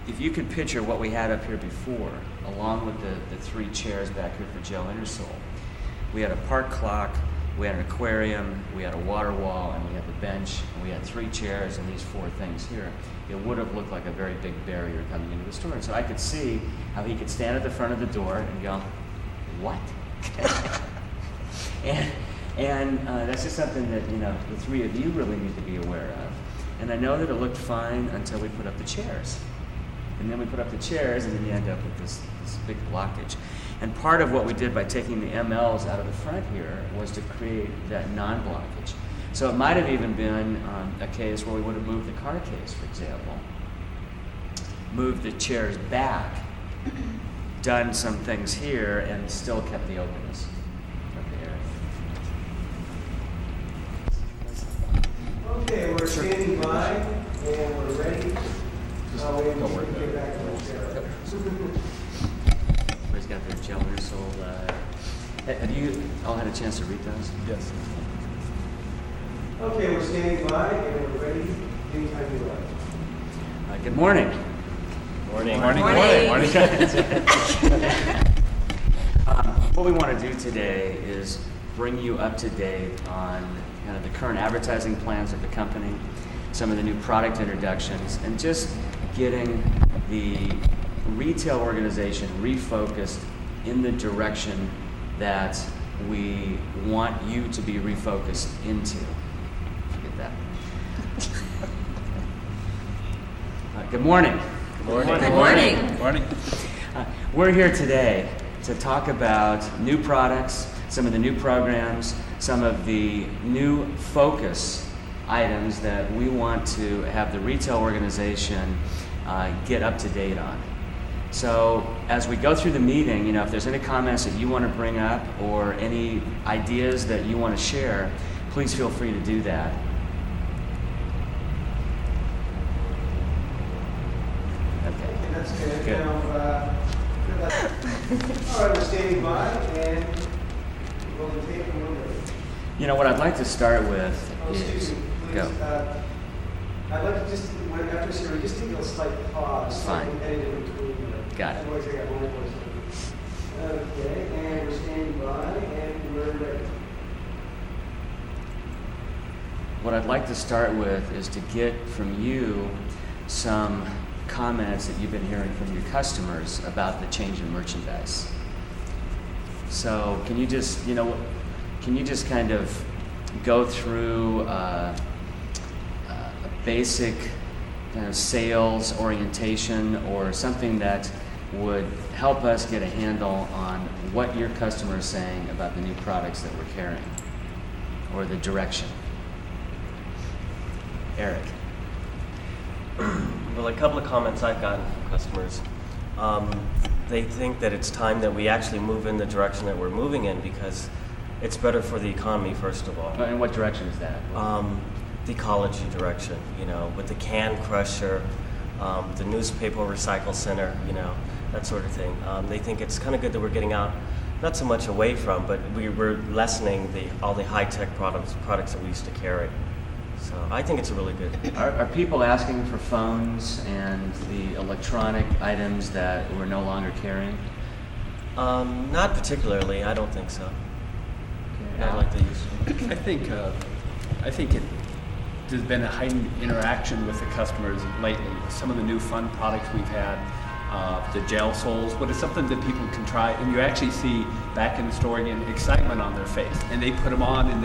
if you could picture what we had up here before, along with the 3 chairs back here for Joe Ingersoll, we had a park clock, we had an aquarium, we had a water wall, and we had the bench, and we had 3 chairs and these 4 things here. It would have looked like a very big barrier coming into the store. And so I could see how he could stand at the front of the door and go, what? and that's just something that, the 3 of you really need to be aware of. And I know that it looked fine until we put up the chairs. And then we put up the chairs, and then you end up with this big blockage. And part of what we did by taking the MLs out of the front here was to create that non-blockage. So it might have even been a case where we would have moved the car case, for example, moved the chairs back, done some things here, and still kept the openness of the area. Okay, we're standing by, and we're ready. Don't worry about it. Get back to the chair. Everybody's got their Joe Ingersoll. Have you all had a chance to read those? Yes. Okay, we're standing by, and we're ready. Anytime you like. Good morning. Morning. What we want to do today is bring you up to date on kind of the current advertising plans of the company, some of the new product introductions, and just getting the retail organization refocused in the direction that we want you to be refocused into. Forget that. Good morning. Good morning. We're here today to talk about new products, some of the new programs, some of the new focus items that we want to have the retail organization get up to date on. So as we go through the meeting, if there's any comments that you want to bring up or any ideas that you want to share, please feel free to do that. Okay. That's good. Good. Now, all right, we're standing by, and we'll take a moment. What I'd like to start with Oh, is excuse me, please. go. I'd like to just, after this hearing, just take a slight pause. Fine. So I can edit in between. Got it. Otherwise, I got one voice. Okay, and we're standing by, and we're ready. What I'd like to start with is to get from you some comments that you've been hearing from your customers about the change in merchandise. So can you just kind of go through a basic kind of sales orientation or something that would help us get a handle on what your customer is saying about the new products that we're carrying or the direction? Eric. Well, a couple of comments I've gotten from customers. They think that it's time that we actually move in the direction that we're moving in because it's better for the economy, first of all. In what direction is that? The ecology direction, with the can crusher, the newspaper recycle center, that sort of thing. They think it's kind of good that we're getting out, not so much away from, but we're lessening all the high-tech products that we used to carry. So I think it's a really good. Are people asking for phones and the electronic items that we're no longer carrying? Not particularly. I don't think so. Okay. I like the use. I think there's been a heightened interaction with the customers lately. Some of the new fun products we've had, the gel soles, but it's something that people can try, and you actually see back in the store again excitement on their face, and they put them on and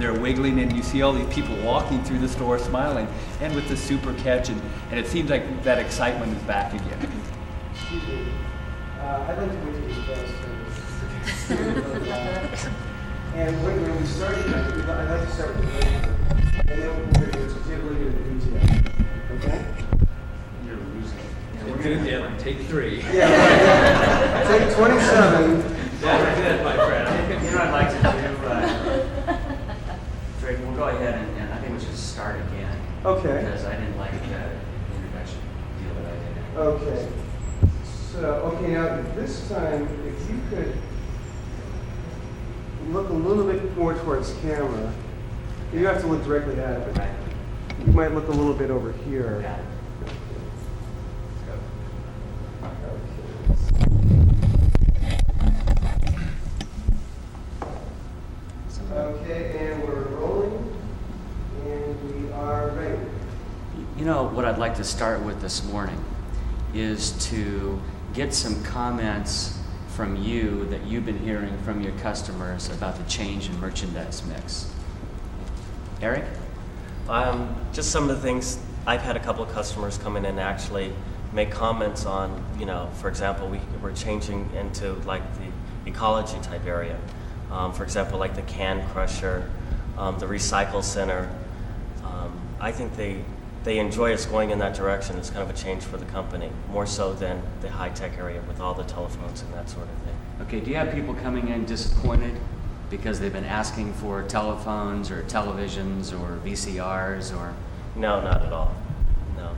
they're wiggling, and you see all these people walking through the store smiling, and with the super catch, and it seems like that excitement is back again. Excuse me. I'd like to wait to this best. And when we start, I'd like to start with the radio. And then we're going to typically do the detail. Okay? You're losing. We're going to take 3. Yeah, right. Take 27. That's good, my friend. I'd like to do, Drake, we'll go ahead and I think we should start again. Okay. Because I didn't like the introduction deal that I did. Okay. So, now this time, if you could look a little bit more towards camera. You have to look directly at it, but you might look a little bit over here. Yeah. like to start with this morning is to get some comments from you that you've been hearing from your customers about the change in merchandise mix. Eric? Just some of the things, I've had a couple of customers come in and actually make comments on, for example, we're changing into like the ecology type area. For example, like the can crusher, the recycle center. I think they enjoy us going in that direction. It's kind of a change for the company, more so than the high-tech area with all the telephones and that sort of thing. Okay, do you have people coming in disappointed because they've been asking for telephones or televisions or VCRs or? No, not at all.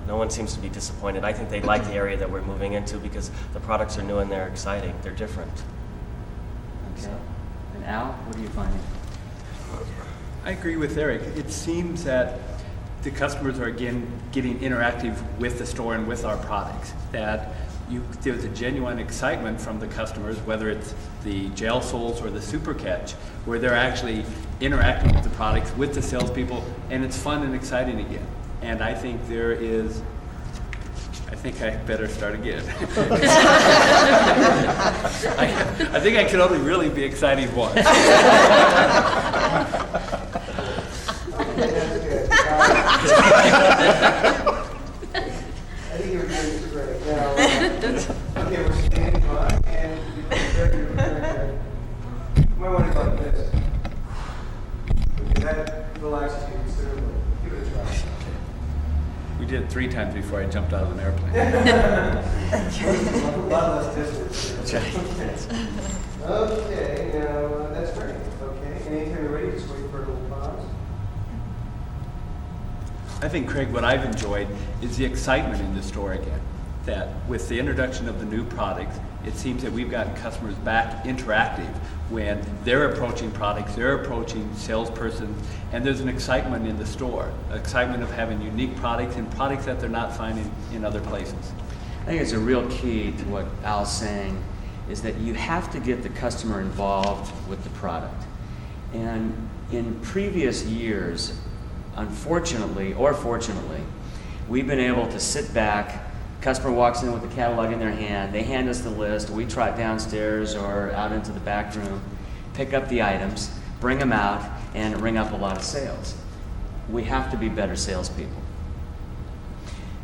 No one seems to be disappointed. I think they like the area that we're moving into because the products are new and they're exciting. They're different. Okay. And Al, what are you finding? I agree with Eric. It seems that the customers are again getting interactive with the store and with our products. That there's a genuine excitement from the customers, whether it's the gel soles or the super catch, where they're actually interacting with the products, with the salespeople, and it's fun and exciting again. And I think I think I better start again. I think I can only really be exciting once. That's good. I think you're doing this great. Now, okay, we're standing by, and you might want to go like this. Okay, that relaxes you considerably. Give it a try. We did it 3 times before I jumped out of an airplane. A lot less distance. That's right. Okay, now that's great. Okay, anytime you're ready, just wait for a little pause. I think, Craig, what I've enjoyed is the excitement in the store again. That with the introduction of the new products, it seems that we've gotten customers back interactive when they're approaching products, they're approaching salespersons, and there's an excitement in the store, excitement of having unique products and products that they're not finding in other places. I think it's a real key to what Al's saying is that you have to get the customer involved with the product. And in previous years, unfortunately or fortunately, we've been able to sit back. Customer walks in with the catalog in their hand, they hand us the list, we trot downstairs or out into the back room, pick up the items, bring them out, and ring up a lot of sales. We have to be better salespeople.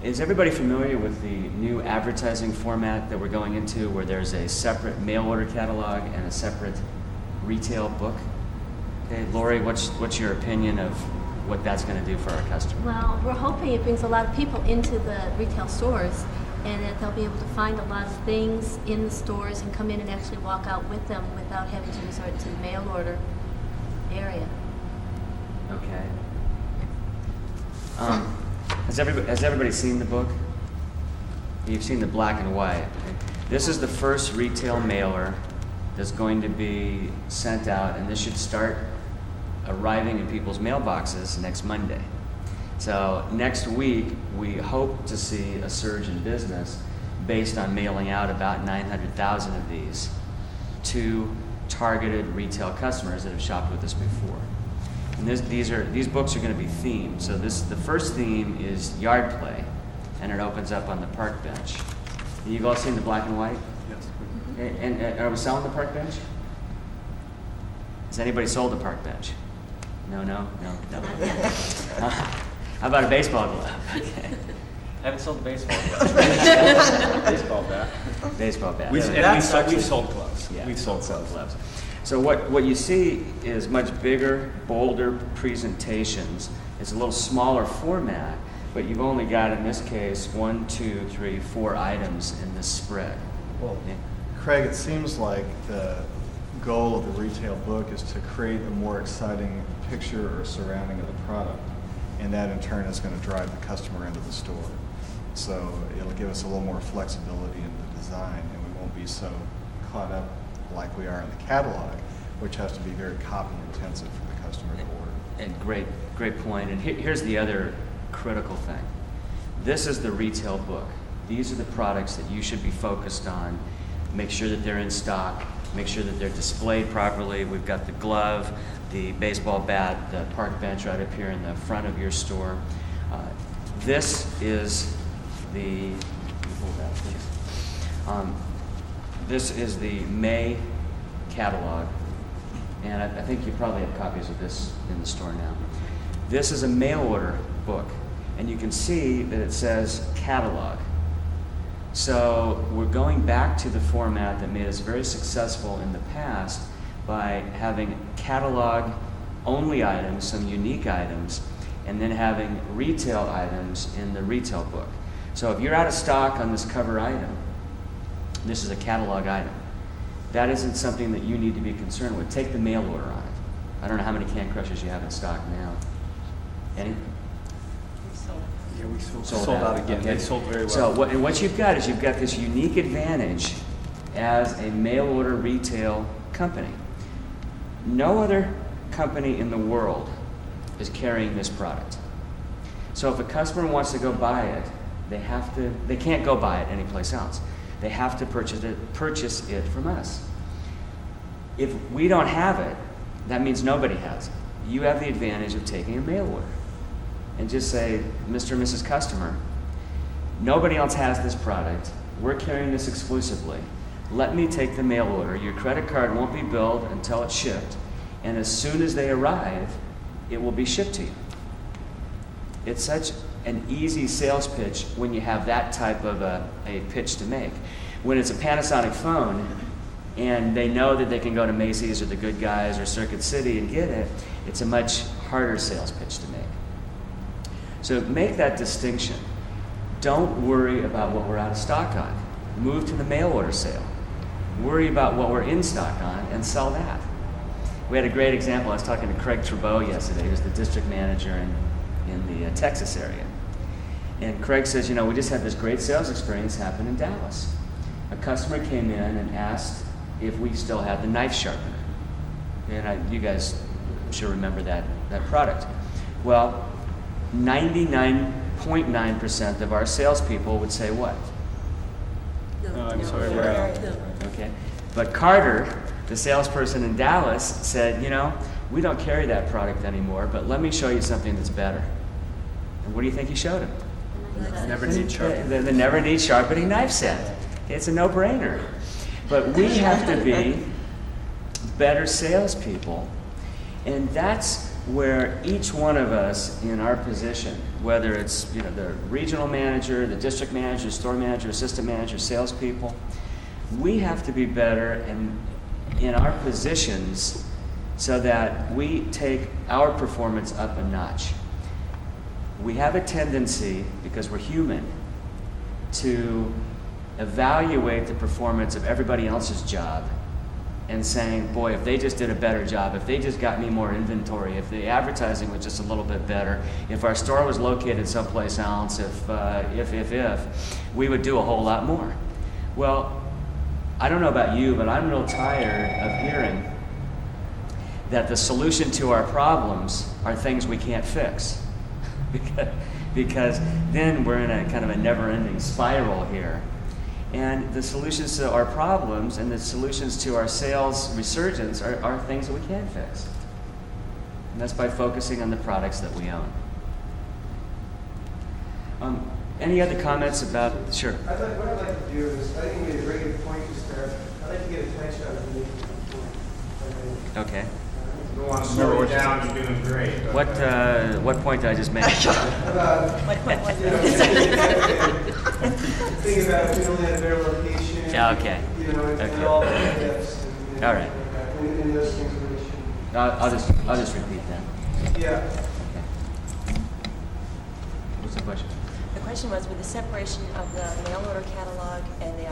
Is everybody familiar with the new advertising format that we're going into where there's a separate mail order catalog and a separate retail book? Okay, Lori, what's your opinion of what that's going to do for our customers? Well, we're hoping it brings a lot of people into the retail stores and that they'll be able to find a lot of things in the stores and come in and actually walk out with them without having to resort to the mail order area. Okay. Has everybody seen the book? You've seen the black and white. This is the first retail mailer that's going to be sent out, and this should start arriving in people's mailboxes next Monday. So next week, we hope to see a surge in business based on mailing out about 900,000 of these to targeted retail customers that have shopped with us before. And these books are going to be themed. So the first theme is yard play, and it opens up on the park bench. You've all seen the black and white? Yes. And are we selling the park bench? Has anybody sold the park bench? No. How about a baseball glove? Okay. I haven't sold the baseball yet. Baseball bat. Baseball bat. We've sold gloves. Yeah, We've sold gloves. So what you see is much bigger, bolder presentations. It's a little smaller format, but you've only got, in this case, 1, 2, 3, 4 items in this spread. Well, Craig, it seems like the goal of the retail book is to create a more exciting picture or surrounding of the product, and that in turn is going to drive the customer into the store. So it'll give us a little more flexibility in the design, and we won't be so caught up like we are in the catalog, which has to be very copy intensive for the customer to order. And great point. And here's the other critical thing. This is the retail book. These are the products that you should be focused on. Make sure that they're in stock. Make sure that they're displayed properly. We've got the glove, the baseball bat, the park bench right up here in the front of your store. This is the, this is the May catalog, and I think you probably have copies of this in the store now. This is a mail order book, and you can see that it says catalog. So we're going back to the format that made us very successful in the past by having catalog only items, some unique items, and then having retail items in the retail book. So if you're out of stock on this cover item, this is a catalog item. That isn't something that you need to be concerned with. Take the mail order on it. I don't know how many can crushers you have in stock now. Any? Yeah, we sold out again. Okay. They sold very well. So what you've got is you've got this unique advantage as a mail order retail company. No other company in the world is carrying this product. So if a customer wants to go buy it, they can't go buy it anyplace else. They have to purchase it from us. If we don't have it, that means nobody has it. You have the advantage of taking a mail order and just say, Mr. and Mrs. Customer, nobody else has this product. We're carrying this exclusively. Let me take the mail order. Your credit card won't be billed until it's shipped, and as soon as they arrive, it will be shipped to you. It's such an easy sales pitch when you have that type of a pitch to make. When it's a Panasonic phone and they know that they can go to Macy's or the Good Guys or Circuit City and get it, it's a much harder sales pitch to make. So make that distinction. Don't worry about what we're out of stock on. Move to the mail order sale. Worry about what we're in stock on and sell that. We had a great example. I was talking to Craig Trudeau yesterday. He was the district manager in the Texas area. And Craig says, we just had this great sales experience happen in Dallas. A customer came in and asked if we still had the knife sharpener. And you guys should remember that product. Well, 99.9% of our salespeople would say what? No, I'm sorry, we're out. Okay. But Carter, the salesperson in Dallas, said, we don't carry that product anymore, but let me show you something that's better. And what do you think he showed him? Never need sharpening. The never need sharpening knife set. It's a no-brainer. But we have to be better salespeople, and that's where each one of us in our position, whether it's the regional manager, the district manager, store manager, assistant manager, salespeople, we have to be better in our positions so that we take our performance up a notch. We have a tendency, because we're human, to evaluate the performance of everybody else's job and saying, boy, if they just did a better job, if they just got me more inventory, if the advertising was just a little bit better, if our store was located someplace else, if, we would do a whole lot more. Well, I don't know about you, but I'm real tired of hearing that the solution to our problems are things we can't fix. because then we're in a kind of a never-ending spiral here. And the solutions to our problems and the solutions to our sales resurgence are things that we can fix. And that's by focusing on the products that we own. Any other comments about, sure. What I'd like to do is, I think you made a very good point just there. I'd like to get a time shot of the point. Okay. Don't want to slow it down, you're doing great. What point did I just make? What point was it? Think about if we only had a better location. Yeah, okay. And Okay. all the ifs. All right. And those things really should. I'll just repeat that. Yeah. Okay. What's the question? The question was, with the separation of the mail order catalog and the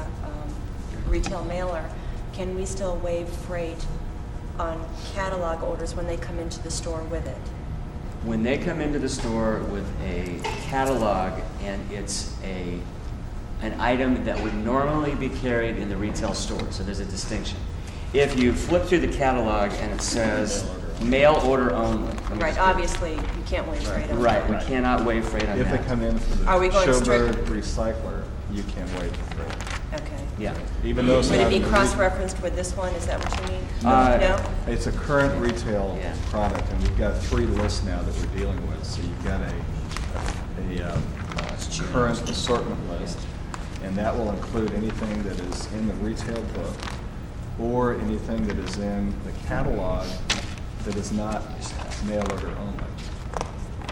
retail mailer, can we still waive freight on catalog orders when they come into the store with it? When they come into the store with a catalog and it's an item that would normally be carried in the retail store, so there's a distinction. If you flip through the catalog and it says mail order only. Right, obviously, you can't waive freight on Right, that. we cannot waive freight on If that. they come in for the Are we going Sutter strict- recycler, you can waive the freight. Okay. Yeah. Even though it's Would not it be in the cross-referenced with this one? Is that what you mean? Uh, No? It's a current retail Yeah. product, and we've got 3 lists now that we're dealing with. So you've got a current assortment list, and that will include anything that is in the retail book or anything that is in the catalog that is not mail order only.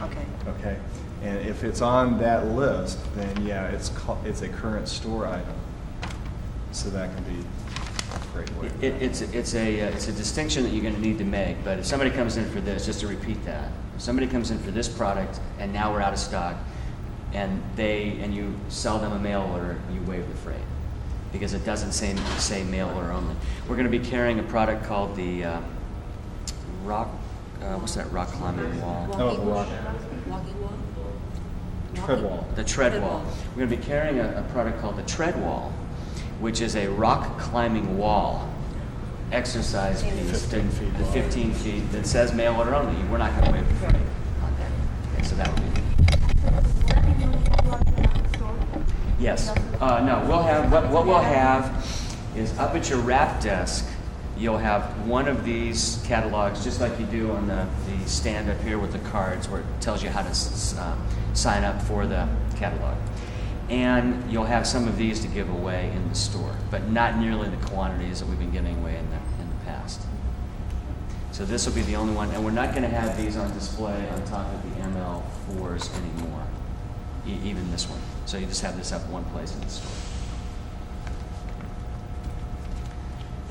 Okay. Okay, and if it's on that list, then yeah, it's a current store item. So that can be a great way. It's a distinction that you're going to need to make. But if somebody comes in for this, just to repeat that, if somebody comes in for this product and now we're out of stock, and you sell them a mail order, you waive the freight because it doesn't say mail order only. We're going to be carrying a product called the rock. What's that rock climbing wall? Walking wall. Tread wall. The tread wall. We're going to be carrying a product called the tread wall, which is a rock climbing wall exercise piece. 15 feet The long. 15 feet that says mail order only. We're not going to waive the freight on that. Okay, so that would be. Yes. No, we'll have, what we'll have is up at your wrap desk, you'll have one of these catalogs, just like you do on the stand up here with the cards where it tells you how to sign up for the catalog. And you'll have some of these to give away in the store, but not nearly the quantities that we've been giving away in the past. So this will be the only one, and we're not going to have these on display on top of the ML4s anymore, even this one. So you just have this up one place in the store.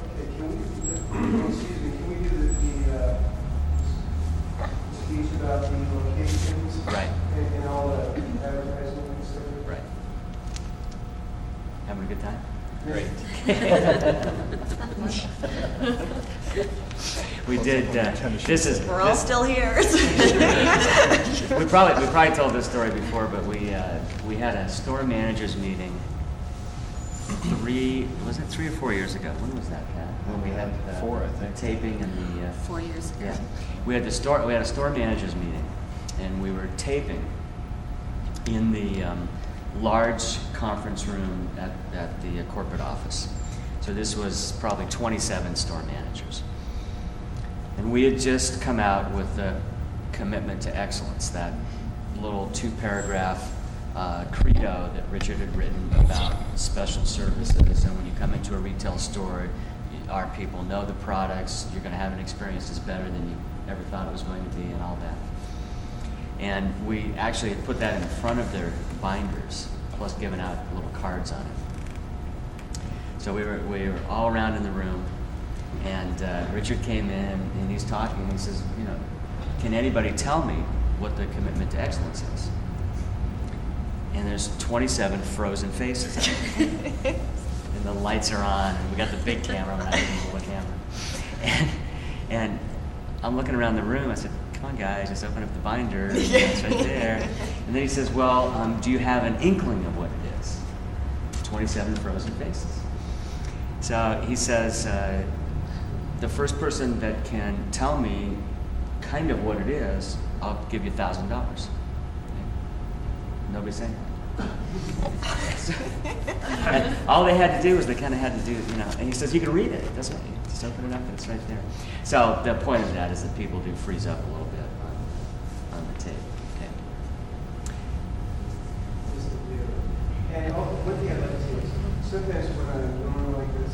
Okay, can we do the speech about the locations? Right. And all the advertising and stuff? Right. Having a good time? Great. We did. We're all still here. We probably told this story before, but we had a store managers meeting. 3 or 4 years ago? When was that, Pat? When we had 4, I think. taping and the 4 years ago. yeah. We had a store managers meeting, and we were taping in the large conference room at the corporate office. So this was probably 27 store managers. And we had just come out with the commitment to excellence, that little 2-paragraph credo that Richard had written about special services. And when you come into a retail store, our people know the products, you're going to have an experience that's better than you ever thought it was going to be, and all that. And we actually had put that in front of their binders, plus giving out little cards on it. So we were all around in the room, and Richard came in and he's talking, and he says, can anybody tell me what the commitment to excellence is? And there's 27 frozen faces. And the lights are on, and we got the big camera, not even the little camera. And I'm looking around the room, I said, come on guys, just open up the binder, and it's right there. And then he says, well, do you have an inkling of what it is? 27 frozen faces. So he says, the first person that can tell me kind of what it is, I'll give you $1,000. Nobody's saying that. And all they had to do was they kind of had to do, and he says, you can read it, doesn't it? Just open it up and it's right there. So the point of that is that people do freeze up a little bit on the tape. Okay. And one thing I'd like to say is, sometimes when I'm going like this,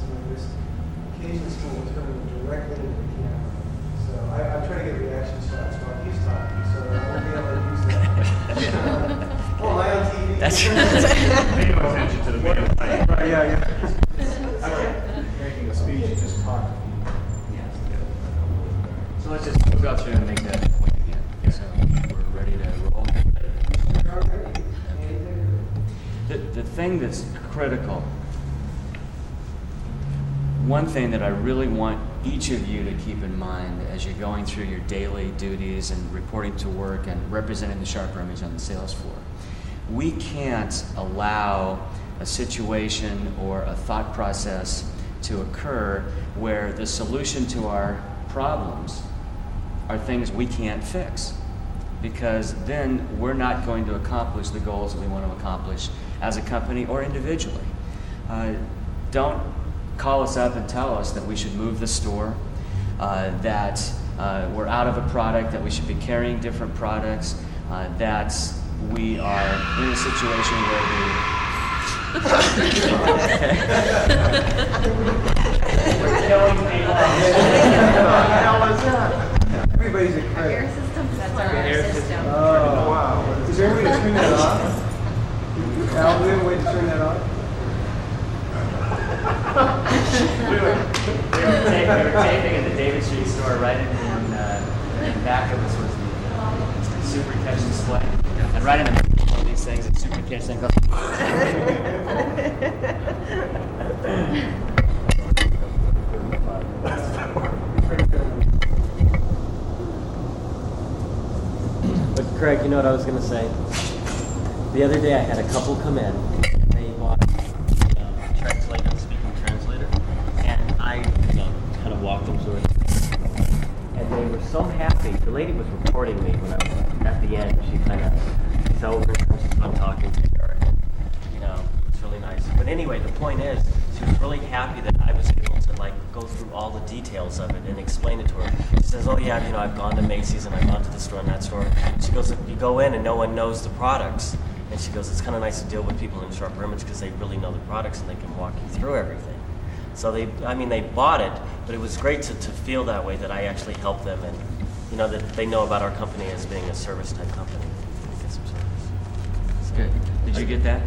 occasionally someone will turn directly into the camera. So I'm trying to get reaction shots while he's talking, so I won't be able to use that. Oh, am I on TV? That's Pay no attention to the video. Right, yeah. Okay. Making a speech, you just talk. So we'll go through and make that point again. So we're ready to roll. The thing that's critical, one thing that I really want each of you to keep in mind as you're going through your daily duties and reporting to work and representing the SHRP image on the sales floor, we can't allow a situation or a thought process to occur where the solution to our problems are things we can't fix, because then we're not going to accomplish the goals that we want to accomplish as a company or individually. Don't call us up and tell us that we should move the store, that we're out of a product, that we should be carrying different products, that we are in a situation where we're killing people. Everybody's a Craig. That's our air system. Oh, wow. Is there any way to turn that off? Al, is there any way to turn that off? They were taping at the David Street store right in back of us was the super catch display. And right in the middle of these things, the super catch thing goes. But Craig, you know what I was going to say? The other day I had a couple come in. They bought a translator, speaking translator, and I kind of walked them through it. And they were so happy. The lady was recording me when I was at the end. She kind of, she's over and she's fun talking to her. And, it's really nice. But anyway, the point is, she was really happy that I was able to go through all the details of it and explain it to her. She says, oh yeah, I've gone to Macy's and I've gone to this store and that store. She goes, you go in and no one knows the products. And she goes, it's kind of nice to deal with people in Sharper Image because they really know the products and they can walk you through everything. So they bought it, but it was great to feel that way, that I actually helped them and, that they know about our company as being a service type company. Get some service. So, Good. Did you get that?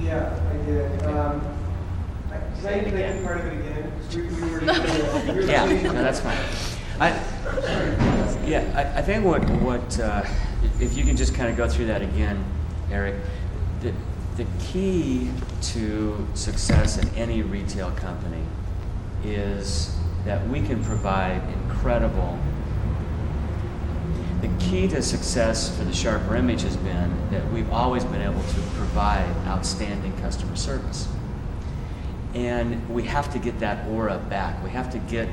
Yeah, I did. Can I make part of it again? 'Cause we were Yeah, no, that's fine. I think what if you can just kind of go through that again, Eric, the key to success in any retail company is that we can provide incredible. The key to success for the Sharper Image has been that we've always been able to provide outstanding customer service. And we have to get that aura back. We have to get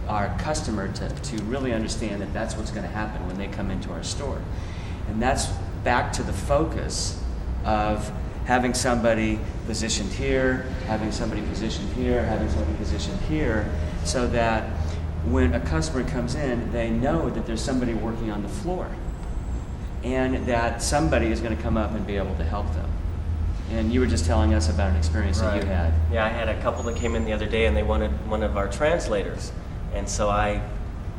our customer to really understand that that's what's going to happen when they come into our store. And that's back to the focus of having somebody positioned here, having somebody positioned here, having somebody positioned here, so that when a customer comes in, they know that there's somebody working on the floor and that somebody is going to come up and be able to help them. And you were just telling us about an experience that you had. Yeah, I had a couple that came in the other day and they wanted one of our translators. And so I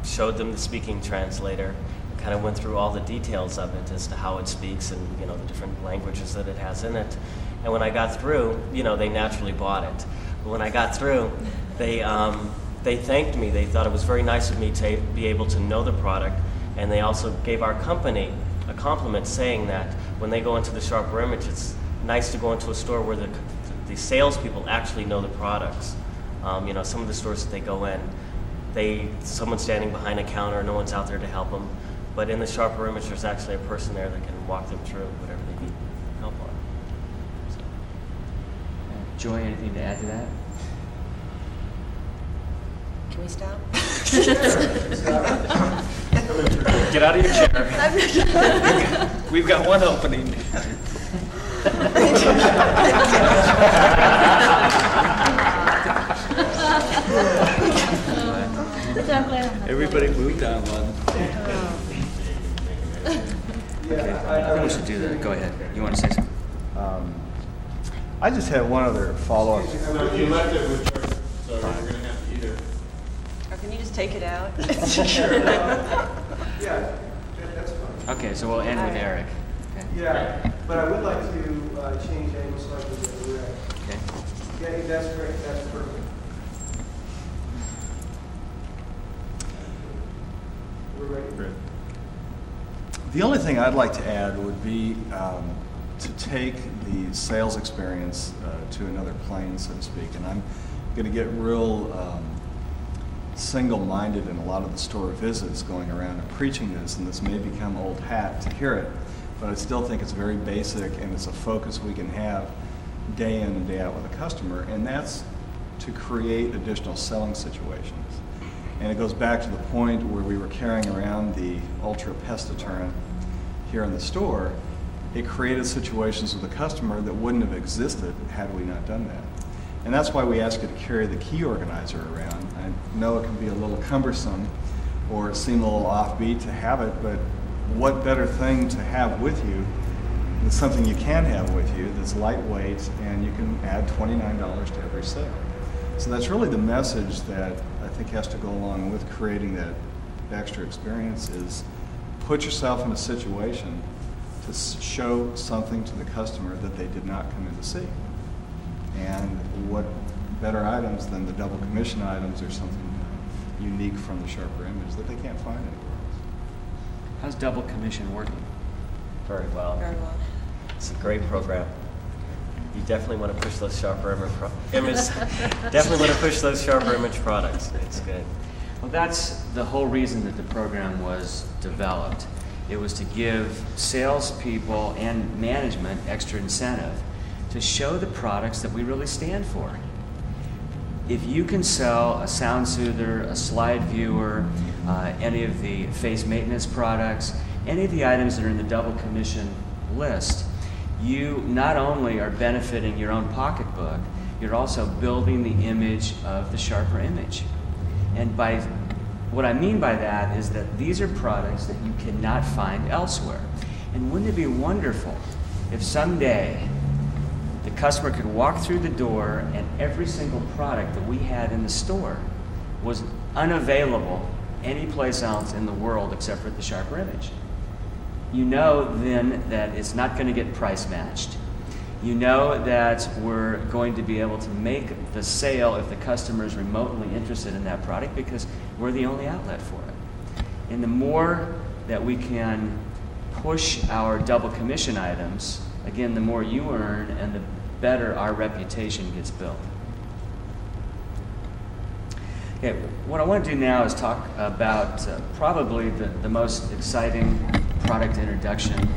showed them the speaking translator, kind of went through all the details of it as to how it speaks and, the different languages that it has in it. And when I got through, they naturally bought it. But when I got through, they thanked me. They thought it was very nice of me to be able to know the product. And they also gave our company a compliment saying that when they go into the Sharper Image, it's nice to go into a store where the salespeople actually know the products. Some of the stores that they go in, someone's standing behind a counter, no one's out there to help them. But in the Sharper Image, there's actually a person there that can walk them through whatever they need help on. So. Joy, anything to add to that? Can we stop? Get out of your chair. We've got one opening. Everybody moved on one. I think we should do that. Go ahead. You want to say something? I just have one other follow-up. No, you left it with Charlie, so you're going to have to either. Or can you just take it out? Yeah, that's fine. Okay, so we'll end with Eric. Okay. Yeah, but I would like to change angle slightly to the red. Okay. Yeah, that's great. That's perfect. We're ready. Great. The only thing I'd like to add would be to take the sales experience to another plane, so to speak. And I'm going to get real single-minded in a lot of the store visits going around and preaching this, and this may become old hat to hear it, but I still think it's very basic and it's a focus we can have day in and day out with a customer, and that's to create additional selling situations. And it goes back to the point where we were carrying around the ultra pest deterrent here in the store. It created situations with the customer that wouldn't have existed had we not done that. And that's why we ask you to carry the key organizer around. I know it can be a little cumbersome or seem a little offbeat to have it, but what better thing to have with you than something you can have with you that's lightweight and you can add $29 to every sale. So that's really the message that I think has to go along with creating that extra experience, is put yourself in a situation to show something to the customer that they did not come in to see. And what better items than the double commission items or something unique from the Sharper image that they can't find anywhere else. How's double commission working? Very well. Very well. It's a great program. You definitely want to push those Sharper image definitely want to push those Sharper image products. It's good. Well, that's the whole reason that the program was developed. It was to give salespeople and management extra incentive to show the products that we really stand for. If you can sell a sound soother, a slide viewer, any of the face maintenance products, any of the items that are in the double commission list, you not only are benefiting your own pocketbook, you're also building the image of the Sharper image. And by what I mean by that is that these are products that you cannot find elsewhere. And wouldn't it be wonderful if someday the customer could walk through the door and every single product that we had in the store was unavailable anyplace else in the world except for the Sharper image? You know then that it's not going to get price matched. You know that we're going to be able to make the sale if the customer is remotely interested in that product because we're the only outlet for it. And the more that we can push our double commission items, again, the more you earn and the better our reputation gets built. Okay, what I want to do now is talk about probably the most exciting product introduction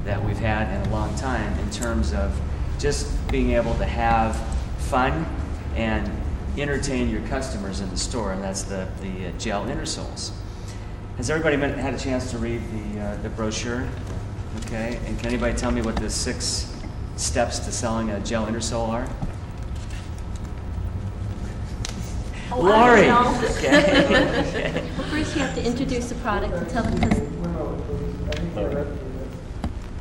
that we've had in a long time in terms of just being able to have fun and entertain your customers in the store, and that's the gel innersoles. Has everybody had a chance to read the brochure? Okay, and can anybody tell me what the 6 steps to selling a gel innersole are? Oh, Lori! I don't know. Okay. Well, first you have to introduce the product and tell the customer. One moment, please. I think they're ready.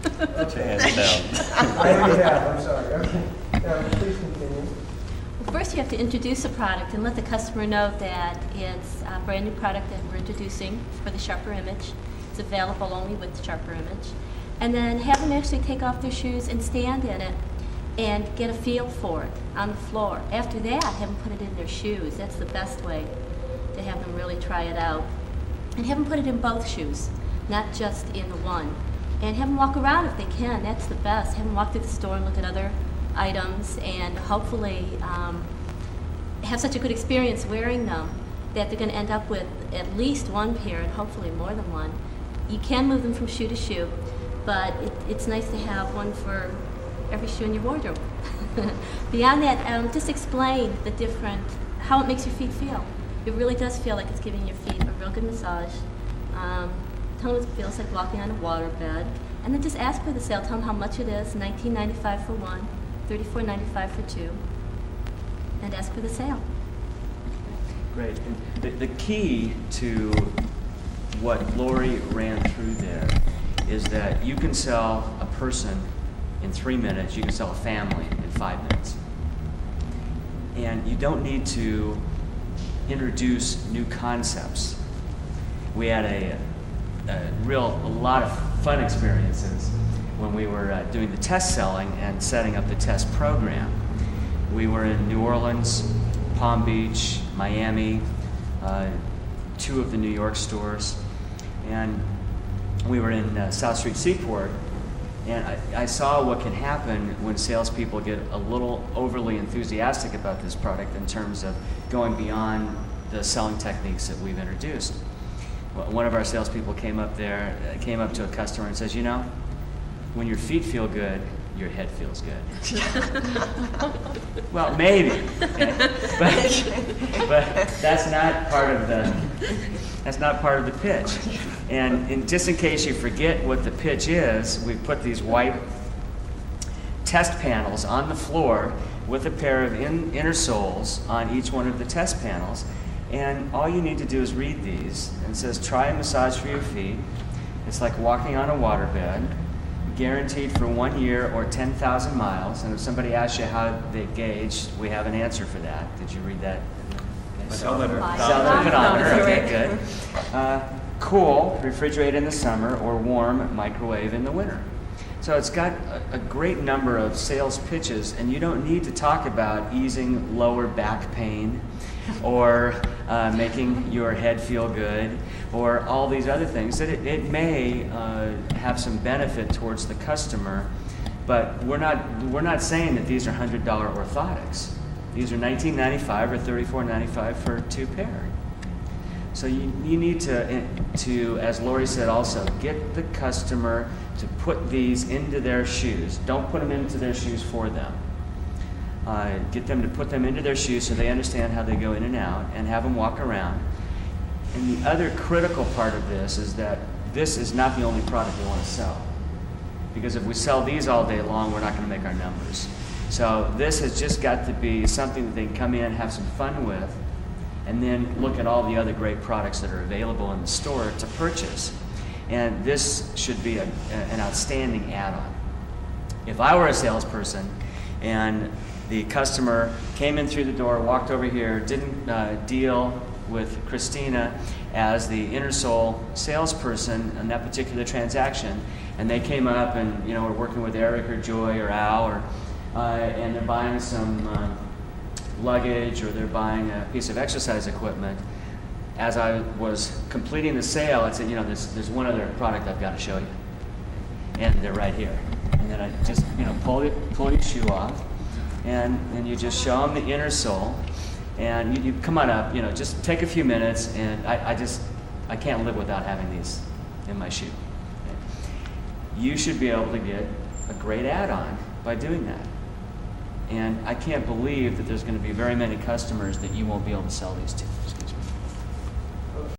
Put your hands down. I already have, I'm sorry. Okay. Please continue. Well, first you have to introduce the product and let the customer know that it's a brand new product that we're introducing for the Sharper image. It's available only with the Sharper image. And then have them actually take off their shoes and stand in it and get a feel for it on the floor. After that, have them put it in their shoes. That's the best way to have them really try it out. And have them put it in both shoes, not just in the one. And have them walk around if they can. That's the best. Have them walk through the store and look at other items and hopefully have such a good experience wearing them that they're going to end up with at least one pair and hopefully more than one. You can move them from shoe to shoe, but it's nice to have one for every shoe in your wardrobe. Beyond that, just explain how it makes your feet feel. It really does feel like it's giving your feet a real good massage. Tell them it feels like walking on a water bed. And then just ask for the sale. Tell them how much it is, $19.95 for one, $34.95 for two. And ask for the sale. Great. And the key to what Lori ran through there is that you can sell a person in 3 minutes, you can sell a family in 5 minutes. And you don't need to introduce new concepts. We had a lot of fun experiences when we were doing the test selling and setting up the test program. We were in New Orleans, Palm Beach, Miami, 2 of the New York stores, and we were in South Street Seaport. And I saw what can happen when salespeople get a little overly enthusiastic about this product in terms of going beyond the selling techniques that we've introduced. One of our salespeople came up to a customer and says, you know, when your feet feel good, your head feels good. Well, maybe, okay? but that's not part of the pitch. And just in case you forget what the pitch is, we put these white test panels on the floor with a pair of inner soles on each one of the test panels. And all you need to do is read these. And it says, try a massage for your feet. It's like walking on a waterbed, guaranteed for 1 year or 10,000 miles. And if somebody asks you how they gauge, we have an answer for that. Did you read that? Thalheimer pedometer. Okay, good. Cool, refrigerate in the summer, or warm, microwave in the winter. So it's got a great number of sales pitches, and you don't need to talk about easing lower back pain or making your head feel good or all these other things. That it may have some benefit towards the customer, but we're not saying that these are $100 orthotics. These are $19.95 or $34.95 for 2 pair. So you need to, as Lori said also, get the customer to put these into their shoes. Don't put them into their shoes for them. Get them to put them into their shoes so they understand how they go in and out, and have them walk around. And the other critical part of this is that this is not the only product we want to sell. Because if we sell these all day long, we're not going to make our numbers. So this has just got to be something that they can come in, have some fun with, and then look at all the other great products that are available in the store to purchase. And this should be an outstanding add-on. If I were a salesperson and the customer came in through the door, walked over here, didn't deal with Christina as the Intersole salesperson in that particular transaction, and they came up and were working with Eric or Joy or Al, and they're buying some luggage, or they're buying a piece of exercise equipment. As I was completing the sale, I said, there's one other product I've got to show you, and they're right here. And then I just pull your shoe off, and you just show them the Intersole, and you come on up, just take a few minutes, and I can't live without having these in my shoe. You should be able to get a great add-on by doing that. And I can't believe that there's going to be very many customers that you won't be able to sell these to. Excuse me.